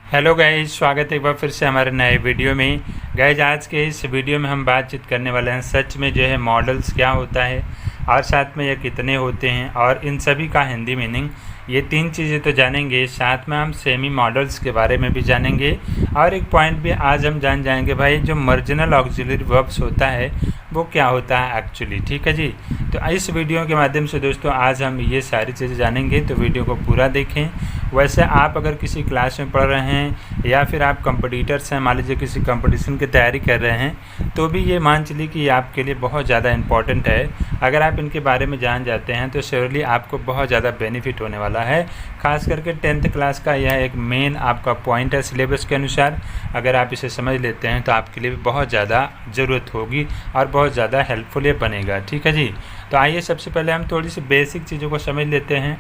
Hello guys, स्वागत है एक बार फिर से हमारे नए वीडियो में। गाइज आज के इस वीडियो में हम बातचीत करने वाले हैं सच में जो है मॉडल्स क्या होता है और साथ में ये कितने होते हैं और इन सभी का हिंदी मीनिंग। ये तीन चीज़ें तो जानेंगे, साथ में हम सेमी मॉडल्स के बारे में भी जानेंगे और एक पॉइंट भी आज हम जान जाएंगे भाई, जो मार्जिनल ऑक्सिलरी वर्ब्स होता है वो क्या होता है एक्चुअली। ठीक है जी, तो इस वीडियो के माध्यम से दोस्तों आज हम ये सारी चीज़ें जानेंगे, तो वीडियो को पूरा देखें। वैसे आप अगर किसी क्लास में पढ़ रहे हैं या फिर आप कंपटीटर्स हैं, मान लीजिए किसी कंपटीशन की तैयारी कर रहे हैं, तो भी ये मान चलिए कि ये आपके लिए बहुत ज़्यादा इम्पॉर्टेंट है। अगर आप इनके बारे में जान जाते हैं तो श्योरली आपको बहुत ज़्यादा बेनिफिट होने वाला है। खास करके 10th क्लास का यह एक मेन आपका पॉइंट है सिलेबस के अनुसार। अगर आप इसे समझ लेते हैं तो आपके लिए बहुत ज़्यादा ज़रूरत होगी और बहुत ज़्यादा हेल्पफुल ये बनेगा। ठीक है जी, तो आइए सबसे पहले हम थोड़ी सी बेसिक चीज़ों को समझ लेते हैं।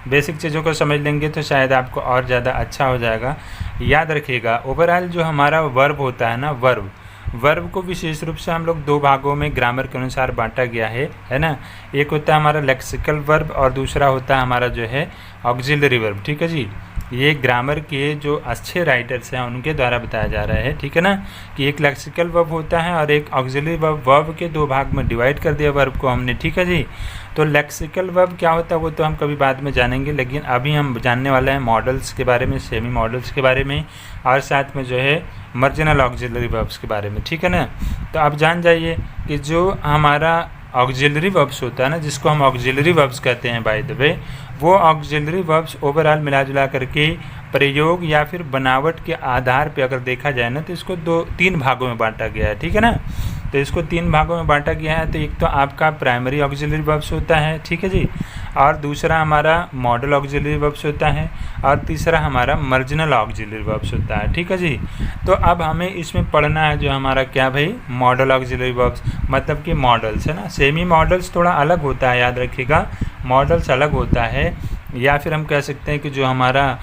बेसिक चीज़ों को समझ लेंगे तो शायद आपको और ज़्यादा अच्छा हो जाएगा। याद रखिएगा, ओवरऑल जो हमारा वर्ब होता है ना, वर्ब को विशेष रूप से हम लोग दो भागों में ग्रामर के अनुसार बांटा गया है ना। एक होता है हमारा लेक्सिकल वर्ब और दूसरा होता है हमारा जो है ऑक्सिलरी वर्ब। ठीक है जी, ये ग्रामर के जो अच्छे राइटर्स हैं उनके द्वारा बताया जा रहा है। ठीक है ना, कि एक लेक्सिकल वर्ब होता है और एक ऑक्सिलरी वर्ब। वर्ब के दो भाग में डिवाइड कर दिया वर्ब को हमने। ठीक है जी, तो लेक्सिकल वर्ब क्या होता है वो तो हम कभी बाद में जानेंगे, लेकिन अभी हम जानने वाले हैं मॉडल्स के बारे में, सेमी मॉडल्स के बारे में और साथ में जो है मार्जिनल ऑक्सिलरी वर्ब्स के बारे में। ठीक है ना, तो आप जान जाइए कि जो हमारा ऑक्सिलरी वर्ब्स होता है ना, जिसको हम ऑक्सिलरी वर्ब्स कहते हैं बाय द वे, वो ऑक्सिलरी वर्ब्स ओवरऑल मिला जुला करके प्रयोग या फिर बनावट के आधार पे अगर देखा जाए ना तो इसको तीन भागों में बांटा गया है। ठीक है ना, तो इसको तीन भागों में बांटा गया है। तो एक तो आपका प्राइमरी ऑक्सिलरी वर्ब्स होता है, ठीक है जी, और दूसरा हमारा मॉडल ऑक्सिलरी वर्ब्स होता है और तीसरा हमारा मार्जिनल ऑक्सिलरी वर्ब्स होता है। ठीक है जी, तो अब हमें इसमें पढ़ना है जो हमारा क्या भाई, मॉडल ऑक्सिलरी वर्ब्स, मतलब कि मॉडल्स है ना। सेमी मॉडल्स थोड़ा अलग होता है, याद रखिएगा, मॉडल्स अलग होता है, या फिर हम कह सकते हैं कि जो हमारा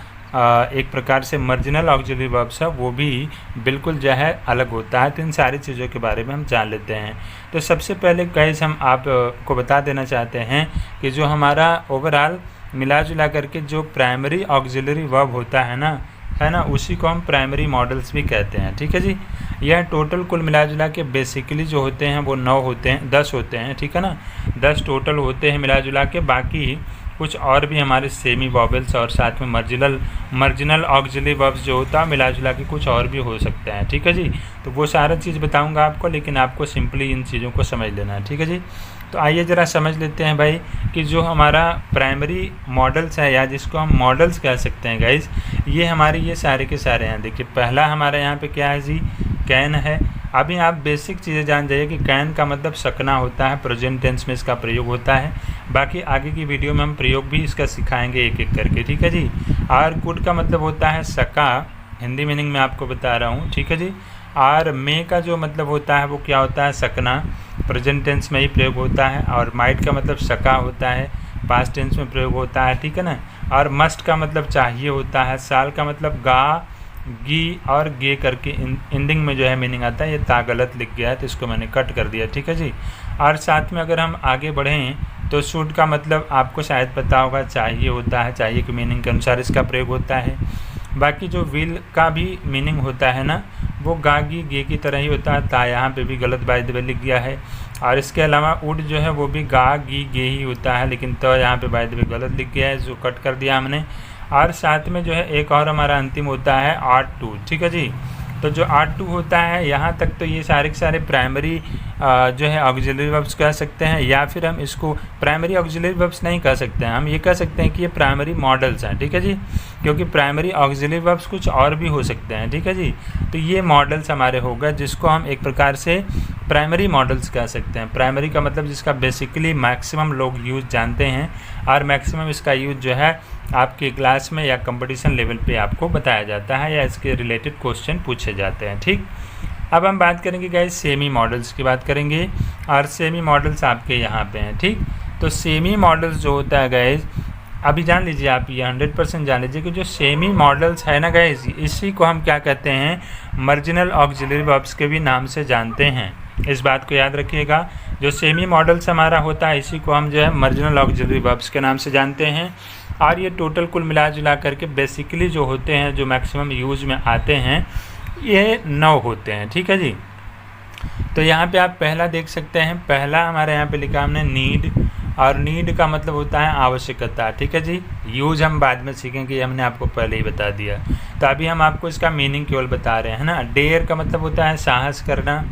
एक प्रकार से मार्जिनल ऑक्सिलरी वर्ब्स है वो भी बिल्कुल जो है अलग होता है। तो इन सारी चीज़ों के बारे में हम जान लेते हैं। तो सबसे पहले गाइस हम आपको बता देना चाहते हैं कि जो हमारा ओवरऑल मिला जुला करके जो प्राइमरी ऑक्सिलरी वर्ब होता है ना, उसी को हम प्राइमरी मॉडल्स भी कहते हैं। ठीक है जी, यह टोटल कुल मिला जुला के बेसिकली जो होते हैं वो 9 होते हैं, 10 होते हैं। ठीक है ना, 10 टोटल होते हैं मिला जुला के। बाकी कुछ और भी हमारे सेमी वॉवेल्स और साथ में मार्जिनल ऑक्सिलरी वर्ब्स जो होता है मिला जुला के कुछ और भी हो सकते हैं। ठीक है जी, तो वो सारा चीज़ बताऊंगा आपको, लेकिन आपको सिंपली इन चीज़ों को समझ लेना है। ठीक है जी, तो आइए ज़रा समझ लेते हैं भाई कि जो हमारा प्राइमरी मॉडल्स है या जिसको हम मॉडल्स कह सकते हैं गाइज, ये हमारे ये सारे के सारे हैं। देखिए पहला हमारे यहाँ पे क्या है जी, कैन है। अभी आप बेसिक चीज़ें जान जाइए कि कैन का मतलब सकना होता है, प्रेजेंट टेंस में इसका प्रयोग होता है। बाकी आगे की वीडियो में हम प्रयोग भी इसका सिखाएंगे एक एक करके। ठीक है जी, और कुड का मतलब होता है सका, हिंदी मीनिंग में आपको बता रहा हूँ। ठीक है जी, और मे का जो मतलब होता है वो क्या होता है, सकना, प्रेजेंट टेंस में ही प्रयोग होता है। और माइट का मतलब सका होता है, पास्ट टेंस में प्रयोग होता है। ठीक है ना, और मस्ट का मतलब चाहिए होता है। साल का मतलब गा, गी और गे करके एंडिंग में जो है मीनिंग आता है। ये ता गलत लिख गया है तो इसको मैंने कट कर दिया। ठीक है जी, और साथ में अगर हम आगे बढ़ें तो शुड का मतलब आपको शायद पता होगा, चाहिए होता है, चाहिए के मीनिंग के अनुसार इसका प्रयोग होता है। बाकी जो विल का भी मीनिंग होता है ना, वो गा गी गे की तरह ही होता है। ता यहाँ पे भी गलत बाय द वे लिख गया है। और इसके अलावा उड जो है वो भी गा गी गे ही होता है, लेकिन तो यहाँ पे बाय द वे गलत लिख गया है, जो कट कर दिया हमने। और साथ में जो है एक और हमारा अंतिम होता है आर्ट टू। ठीक है जी, तो जो आर्ट टू होता है यहाँ तक तो ये सारे के सारे प्राइमरी जो है ऑक्सिलरी वर्ब्स कह सकते हैं, या फिर हम इसको प्राइमरी ऑक्सिलरी वर्ब्स नहीं कह सकते हैं, हम ये कह सकते हैं कि ये प्राइमरी मॉडल्स हैं। ठीक है जी, क्योंकि प्राइमरी ऑक्सिलरी वर्ब्स कुछ और भी हो सकते हैं। ठीक है जी, तो ये मॉडल्स हमारे हो गए जिसको हम एक प्रकार से प्राइमरी मॉडल्स कह सकते हैं। प्राइमरी का मतलब जिसका बेसिकली मैक्सिमम लोग यूज़ जानते हैं और मैक्सिमम इसका यूज़ जो है आपके क्लास में या कंपटीशन लेवल पे आपको बताया जाता है या इसके रिलेटेड क्वेश्चन पूछे जाते हैं। ठीक, अब हम बात करेंगे गाइस सेमी मॉडल्स की बात करेंगे, और सेमी मॉडल्स आपके यहाँ पे हैं। ठीक, तो सेमी मॉडल्स जो होता है गाइस, अभी जान लीजिए आप, ये 100% जान लीजिए कि जो सेमी मॉडल्स है ना गाइस, इसी को हम क्या कहते हैं, मार्जिनल ऑक्सिलरी वर्ब्स के भी नाम से जानते हैं। इस बात को याद रखिएगा, जो सेमी मॉडल्स हमारा होता है इसी को हम जो है मार्जिनल ऑक्सिलरी वर्ब्स के नाम से जानते हैं। और ये टोटल कुल मिला जुला करके बेसिकली जो होते हैं, जो मैक्सिमम यूज़ में आते हैं, ये 9 होते हैं। ठीक है जी। तो यहाँ पे आप पहला देख सकते हैं, पहला हमारे यहाँ पे लिखा हमने नीड, और नीड का मतलब होता है आवश्यकता। ठीक है जी। यूज हम बाद में सीखेंगे, हमने आपको पहले ही बता दिया। तो अभी हम आपको इसका मीनिंग केवल बता रहे हैं ना। डेयर का मतलब होता है साहस करना,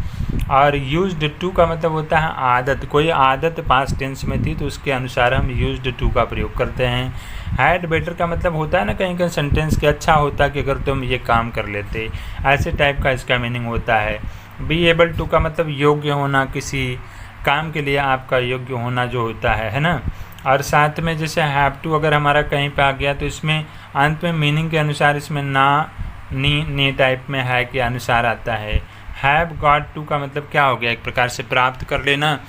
और यूज्ड टू का मतलब होता है आदत। कोई आदत पास्ट टेंस में थी तो उसके अनुसार हम यूज्ड टू का प्रयोग करते हैं। हैड बेटर का मतलब होता है ना कहीं कहीं सेंटेंस के अच्छा होता कि अगर तुम ये काम कर लेते, ऐसे टाइप का इसका मीनिंग होता है। बी एबल टू का मतलब योग्य होना, किसी काम के लिए आपका योग्य होना जो होता है ना। और साथ में जैसे हैव टू अगर हमारा कहीं पे आ गया तो इसमें अंत में मीनिंग के अनुसार इसमें ना, नी टाइप में है के अनुसार आता है। हैव गॉट टू का मतलब क्या हो गया, एक प्रकार से प्राप्त कर लेना,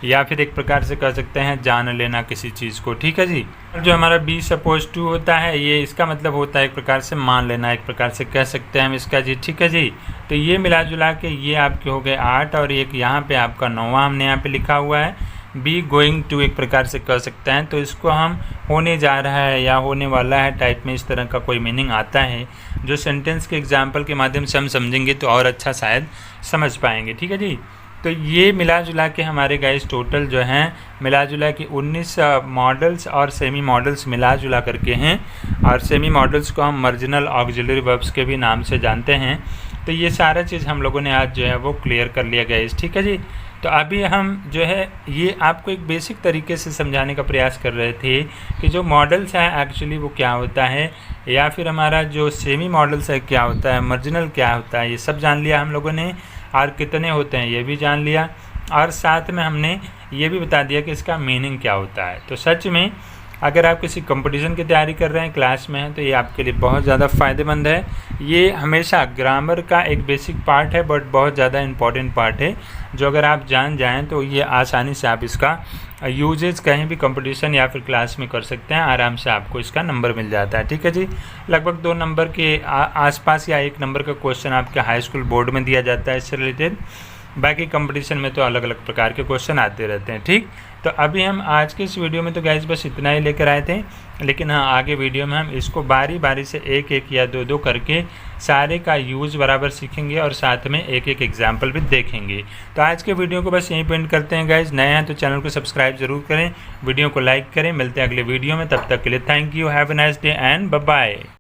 या फिर एक प्रकार से कह सकते हैं जान लेना किसी चीज़ को। ठीक है जी। जो हमारा बी सपोज टू होता है, ये इसका मतलब होता है एक प्रकार से मान लेना, एक प्रकार से कह सकते हैं हम इसका जी। ठीक है जी। तो ये मिला जुला के ये आपके हो गए 8, और एक यहाँ पे आपका 9वां हमने यहाँ पे लिखा हुआ है। बी गोइंग टू एक प्रकार से कह सकते हैं, तो इसको हम होने जा रहा है या होने वाला है टाइप में इस तरह का कोई मीनिंग आता है, जो सेंटेंस के एग्जाम्पल के माध्यम से हम समझेंगे तो और अच्छा शायद समझ पाएंगे। ठीक है जी। तो ये मिला जुला के हमारे गाइस टोटल जो हैं मिला जुला के 19 मॉडल्स और सेमी मॉडल्स मिला जुला करके हैं, और सेमी मॉडल्स को हम मार्जिनल ऑक्सिलरी वर्ब्स के भी नाम से जानते हैं। तो ये सारा चीज़ हम लोगों ने आज जो है वो क्लियर कर लिया गाइस। ठीक है जी। तो अभी हम जो है ये आपको एक बेसिक तरीके से समझाने का प्रयास कर रहे थे कि जो मॉडल्स हैं एक्चुअली वो क्या होता है, या फिर हमारा जो सेमी मॉडल्स है क्या होता है, मार्जिनल क्या होता है, ये सब जान लिया हम लोगों ने, और कितने होते हैं ये भी जान लिया, और साथ में हमने ये भी बता दिया कि इसका मीनिंग क्या होता है। तो सच में अगर आप किसी कंपटीशन की तैयारी कर रहे हैं, क्लास में हैं, तो ये आपके लिए बहुत ज़्यादा फ़ायदेमंद है। ये हमेशा ग्रामर का एक बेसिक पार्ट है, बट बहुत ज़्यादा इम्पॉर्टेंट पार्ट है, जो अगर आप जान जाएं तो ये आसानी से आप इसका यूजेज कहीं भी कंपटीशन या फिर क्लास में कर सकते हैं, आराम से आपको इसका नंबर मिल जाता है। ठीक है जी। लगभग 2 नंबर के आसपास या 1 नंबर का क्वेश्चन आपके हाई स्कूल बोर्ड में दिया जाता है इससे रिलेटेड। बाकी कंपटीशन में तो अलग अलग प्रकार के क्वेश्चन आते रहते हैं। ठीक। तो अभी हम आज के इस वीडियो में तो गाइस बस इतना ही लेकर आए थे, लेकिन हाँ आगे वीडियो में हम इसको बारी बारी से एक एक या दो करके सारे का यूज़ बराबर सीखेंगे, और साथ में एक एक एग्जाम्पल भी देखेंगे। तो आज के वीडियो को बस यहीं पे एंड करते हैं गाइस। नए हैं तो चैनल को सब्सक्राइब जरूर करें, वीडियो को लाइक करें। मिलते हैं अगले वीडियो में, तब तक के लिए thank you, have a nice day and bye bye.